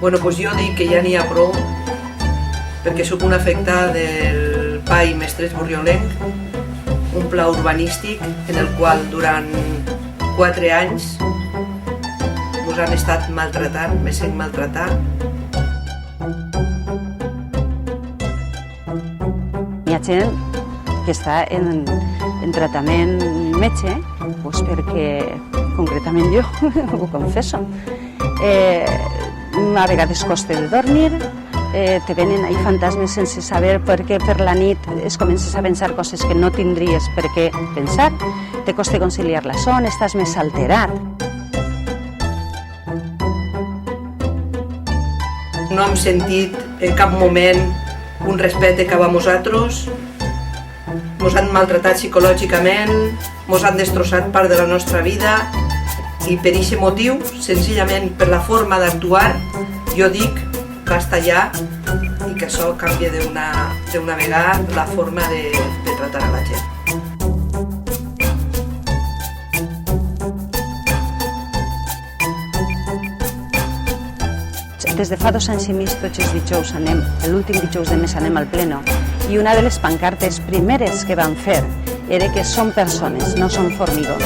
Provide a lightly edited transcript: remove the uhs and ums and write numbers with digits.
Bueno, doncs jo dic que ja n'hi ha prou, perquè sóc una afectada del PAI Mestrés Borriolenc, un pla urbanístic en el qual durant 4 anys ens han estat maltratant, me sent maltratant. Hi ha gent que està en tractament metge, doncs perquè, concretament jo, ho confesso, a vegades costa de dormir, te venen ahí fantasmes sense saber per què per la nit es comences a pensar coses que no tindries per què pensar, te costa conciliar la son, estàs més alterat. No hem sentit en cap moment un respecte cap a nosaltres, ens han maltratat psicològicament, ens han destrossat part de la nostra vida i per aquest motiu, senzillament per la forma d'actuar, jo dic basta ja i que això canvia d'una vegada la forma de tratar a la gent. Des de fa 2 anys i mig, tots els dijous l'últim dijous de mes anem al pleno, i una de les pancartes primeres que vam fer era que som persones, no som formigó.